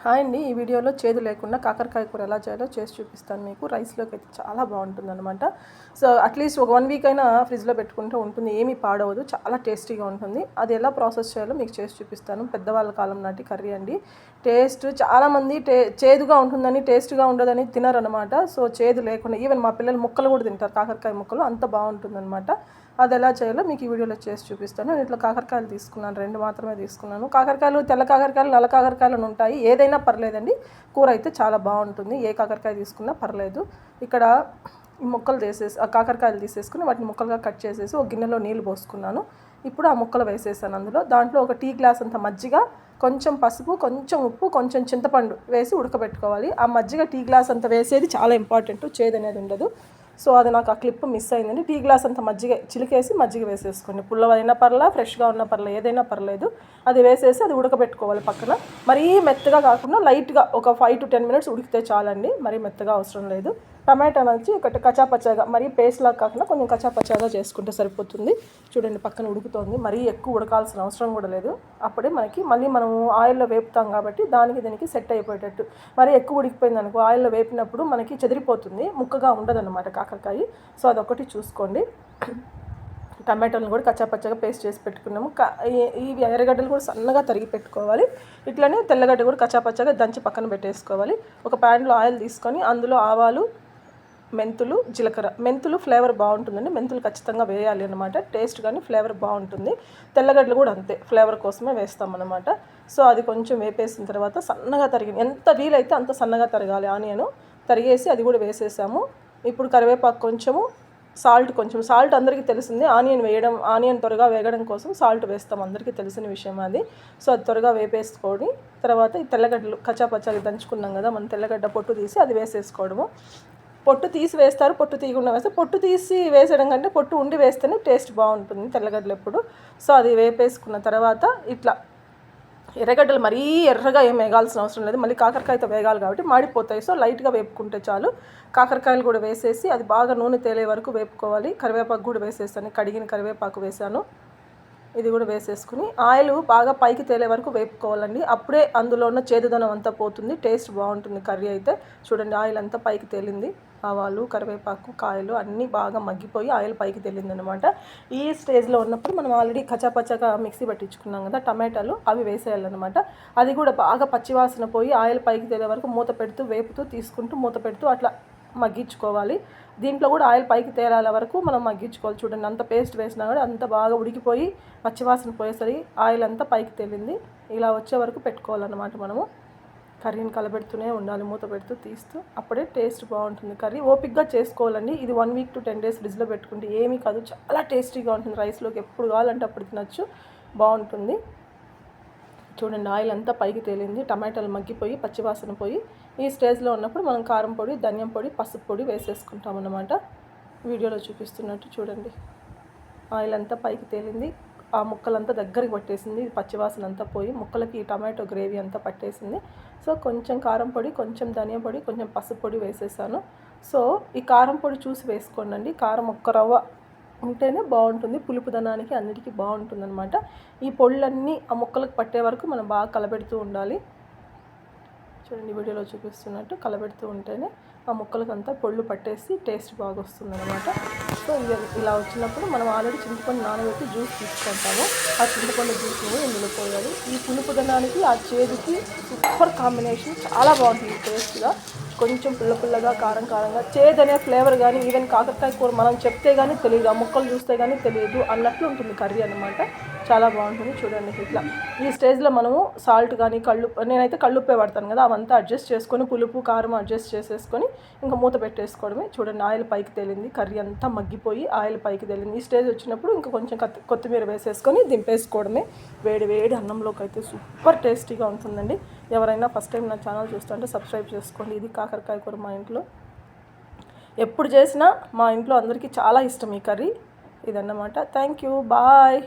Hi అండి. ఈ వీడియోలో చేదు లేకుండా కాకరకాయ కూర ఎలా చేయాలో చేసి చూపిస్తాను మీకు. రైస్లోకి అయితే చాలా బాగుంటుందన్నమాట. సో అట్లీస్ట్ ఒక 1 వీక్ అయినా ఫ్రిడ్జ్లో పెట్టుకుంటూ ఉంటుంది, ఏమీ పాడవదు, చాలా టేస్టీగా ఉంటుంది. అది ఎలా ప్రాసెస్ చేయాలో మీకు చేసి చూపిస్తాను. పెద్దవాళ్ళ కాలం నాటి కర్రీ అండి. టేస్ట్ చాలామంది చేదుగా ఉంటుందని, టేస్ట్గా ఉండదని తినరనమాట. సో చేదు లేకుండా ఈవెన్ మా పిల్లలు ముక్కలు కూడా తింటారు, కాకరకాయ ముక్కలు, అంత బాగుంటుందన్నమాట. అది ఎలా చేయాలో మీకు ఈ వీడియోలో చేసి చూపిస్తాను. నేను ఇట్లా కాకరకాయలు తీసుకున్నాను, 2 మాత్రమే తీసుకున్నాను. కాకరకాయలు తెల్ల కాకరకాయలు, నల్ల కాకరకాయలు అని ఉంటాయి, ఏదైనా పర్లేదండి. కూర అయితే చాలా బాగుంటుంది, ఏ కాకరకాయ తీసుకున్నా పర్లేదు. ఇక్కడ ఈ ముక్కలు ఆ కాకరకాయలు తీసేసుకుని వాటిని ముక్కలుగా కట్ చేసేసి ఒక గిన్నెలో నీళ్ళు పోసుకున్నాను. ఇప్పుడు ఆ ముక్కలు వేసేసాను అందులో. దాంట్లో ఒక టీ గ్లాస్ అంత మజ్జిగ, కొంచెం పసుపు, కొంచెం ఉప్పు, కొంచెం చింతపండు వేసి ఉడకబెట్టుకోవాలి. ఆ మజ్జిగ టీ గ్లాస్ అంత వేసేది చాలా ఇంపార్టెంట్, చేదు అనేది ఉండదు. సో అది నాకు ఆ క్లిప్ మిస్ అయిందండి. టీ గ్లాస్ అంత మజ్జిగ చిలికేసి మజ్జిగ వేసేసుకోండి. పుల్లవైనా పర్లా, ఫ్రెష్గా ఉన్న పర్లేదు, ఏదైనా పర్లేదు. అది వేసేసి అది ఉడకబెట్టుకోవాలి పక్కన. మరీ మెత్తగా కాకుండా లైట్గా ఒక 5 to 10 minutes ఉడికితే చాలండి, మరీ మెత్తగా అవసరం లేదు. టమాటా వచ్చి ఒకటి కచాపచాగా, మరీ పేస్ట్లా కాకుండా కొంచెం కచాపచాగా చేసుకుంటే సరిపోతుంది. చూడండి పక్కన ఉడుకుతోంది, మరీ ఎక్కువ ఉడకాల్సిన అవసరం కూడా లేదు. అప్పుడే మనకి మళ్ళీ మనం ఆయిల్లో వేపుతాం కాబట్టి దానికి దీనికి సెట్ అయిపోయేటట్టు. మరీ ఎక్కువ ఉడికిపోయింది అనుకో, ఆయిల్లో వేపినప్పుడు మనకి చెదిరిపోతుంది, ముక్కగా ఉండదన్నమాట కాకరకాయ. సో అదొకటి చూసుకోండి. టమాటాలను కూడా కచ్చాపచ్చగా పేస్ట్ చేసి పెట్టుకున్నాము. ఇవి ఎర్రగడ్డలు కూడా సన్నగా తరిగి పెట్టుకోవాలి. ఇట్లనే తెల్లగడ్డ కూడా కచ్చాపచ్చగా దంచి పక్కన పెట్టేసుకోవాలి. ఒక ప్యాన్లో ఆయిల్ తీసుకొని అందులో ఆవాలు, మెంతులు, జీలకర్ర. మెంతులు ఫ్లేవర్ బాగుంటుందండి, మెంతులు ఖచ్చితంగా వేయాలి అనమాట, టేస్ట్ కానీ ఫ్లేవర్ బాగుంటుంది. తెల్లగడ్డలు కూడా అంతే, ఫ్లేవర్ కోసమే వేస్తామన్నమాట. సో అది కొంచెం వేపేసిన తర్వాత సన్నగా ఎంత వీలైతే అంత సన్నగా తరగాలి ఆనియను. తరిగేసి అది కూడా వేసేసాము. ఇప్పుడు కరివేపాకు కొంచెము, కొంచెం సాల్ట్ అందరికీ తెలిసింది. ఆనియన్ త్వరగా వేగడం కోసం సాల్ట్ వేస్తాం, అందరికీ తెలిసిన విషయం అది. సో అది త్వరగా వేపేసుకొని తర్వాత ఈ తెల్లగడ్డలు కచ్చాపచ్చాగా దంచుకున్నాం కదా, మన తెల్లగడ్డ పొట్టు తీసి అది వేసేసుకోవడము. పొట్టు తీసి వేస్తారు, పొట్టు తీయకుండా వేస్తారు. పొట్టు తీసి వేసేయడం కంటే పొట్టు ఉండి వేస్తేనే టేస్ట్ బాగుంటుంది తెల్లగడ్డలు ఎప్పుడు. సో అది వేపేసుకున్న తర్వాత ఇట్లా ఎర్రగడ్డలు మరీ ఎర్రగా ఏం వేగాల్సిన అవసరం లేదు, మళ్ళీ కాకరకాయతో వేగాలి కాబట్టి మాడిపోతాయి. సో లైట్గా వేపుకుంటే చాలు. కాకరకాయలు కూడా వేసేసి అది బాగా నూనె తేలే వరకు వేపుకోవాలి. కరివేపాకు కూడా వేసేసాను, కడిగిన కరివేపాకు వేసాను. ఇది కూడా వేసేసుకుని ఆయిల్ బాగా పైకి తేలే వరకు వేపుకోవాలండి. అప్పుడే అందులో ఉన్న చేదుదనం అంతా పోతుంది, టేస్ట్ బాగుంటుంది కర్రీ అయితే. చూడండి ఆయిల్ అంతా పైకి తేలింది, ఆవాలు, కరివేపాకు, కాయలు అన్నీ బాగా మగ్గిపోయి ఆయిల్ పైకి తేలింది అనమాట. ఈ స్టేజ్లో ఉన్నప్పుడు మనం ఆల్రెడీ కచ్చాపచ్చాగా మిక్సీ పట్టించుకున్నాం కదా టమాటాలు, అవి వేసేయాలన్నమాట. అది కూడా బాగా పచ్చివాసన పోయి ఆయిల్ పైకి తేలే వరకు మూత పెడుతూ వేపుతూ తీసుకుంటూ మూత పెడుతూ అట్లా మగ్గించుకోవాలి. దీంట్లో కూడా ఆయిల్ పైకి తేలాల వరకు మనం మగ్గించుకోవాలి. చూడండి అంత పేస్ట్ వేసినా కూడా అంత బాగా ఉడికిపోయి పచ్చివాసన పోయేసరికి ఆయిల్ అంతా పైకి తేలింది. ఇలా వచ్చే వరకు పెట్టుకోవాలన్నమాట. మనము కర్రీని కలబెడుతూనే ఉండాలి, మూత పెడుతూ తీస్తూ, అప్పుడే టేస్ట్ బాగుంటుంది కర్రీ. ఓపిక్గా చేసుకోవాలండి. ఇది 1 week to 10 days ఫ్రిడ్జ్లో పెట్టుకుంటే ఏమీ కాదు, చాలా టేస్టీగా ఉంటుంది. రైస్లోకి ఎప్పుడు కావాలంటే అప్పుడు తినచ్చు, బాగుంటుంది. చూడండి ఆయిల్ అంతా పైకి తేలింది, టమాటాలు మగ్గిపోయి పచ్చివాసన పోయి. ఈ స్టేజ్లో ఉన్నప్పుడు మనం కారం పొడి, ధనియం పొడి, పసుపు పొడి వేసేసుకుంటాం అన్నమాట. వీడియోలో చూపిస్తున్నట్టు చూడండి ఆయిల్ అంతా పైకి తేలింది, ఆ ముక్కలంతా దగ్గరికి పట్టేసింది, పచ్చివాసన అంతా పోయి ముక్కలకి ఈ టమాటో గ్రేవీ అంతా పట్టేసింది. సో కొంచెం కారం పొడి, కొంచెం ధనియం పొడి, కొంచెం పసుపు పొడి వేసేసాను. సో ఈ కారం పొడి చూసి వేసుకోండి, కారం ఒక్క రవ్వ ఉంటేనే బాగుంటుంది, పులుపుదనానికి అన్నిటికీ బాగుంటుంది అనమాట. ఈ పొళ్ళన్నీ ఆ ముక్కలకు పట్టే వరకు మనం బాగా కలబెడుతూ ఉండాలి. చూడండి వీడియోలో చూపిస్తున్నట్టు కలబెడుతూ ఉంటేనే ఆ ముక్కలకంతా పొళ్ళు పట్టేసి టేస్ట్ బాగా వస్తుంది అనమాట. సో ఇలా వచ్చినప్పుడు మనం ఆల్రెడీ చింతపండు నానబెట్టి జ్యూస్ తీసుకుంటాము, ఆ చింతపండు జ్యూస్ని ఇందులో పోయాలి. ఈ పులుపుదనానికి ఆ చేదుకి సూపర్ కాంబినేషన్, చాలా బాగుంటుంది టేస్ట్గా. కొంచెం పుల్లగా, కారంగా, చేదనే ఫ్లేవర్ కానీ, ఈవెన్ కాకరకాయ కూర మనం చెప్తే కానీ తెలియదు, ఆ ముక్కలు చూస్తే కానీ తెలియదు అన్నట్లు ఉంటుంది కర్రీ అనమాట. చాలా బాగుంటుంది. చూడండి ఇట్లా ఈ స్టేజ్లో మనము సాల్ట్ కానీ నేనైతే కళ్ళుప్పే పడతాను కదా, అవంతా అడ్జస్ట్ చేసుకొని పులుపు కారం అడ్జస్ట్ చేసేసుకొని ఇంకా మూత పెట్టేసుకోవడమే. చూడండి ఆయిల్ పైకి తేలింది, కర్రీ అంతా మగ్గిపోయి ఆయిల్ పైకి తేలింది. ఈ స్టేజ్ వచ్చినప్పుడు ఇంకా కొంచెం కొత్తిమీర వేసేసుకొని దింపేసుకోవడమే. వేడి అన్నంలోకి అయితే సూపర్ టేస్టీగా ఉంటుందండి. ఎవరైనా ఫస్ట్ టైం నా ఛానల్ చూస్తుంటే సబ్స్క్రైబ్ చేసుకోండి. ఇది కాకరకాయ కూర మా ఇంట్లో ఎప్పుడు చేసినా మా ఇంట్లో అందరికీ చాలా ఇష్టం ఈ కర్రీ. ఇదన్నమాట. Thank you, bye.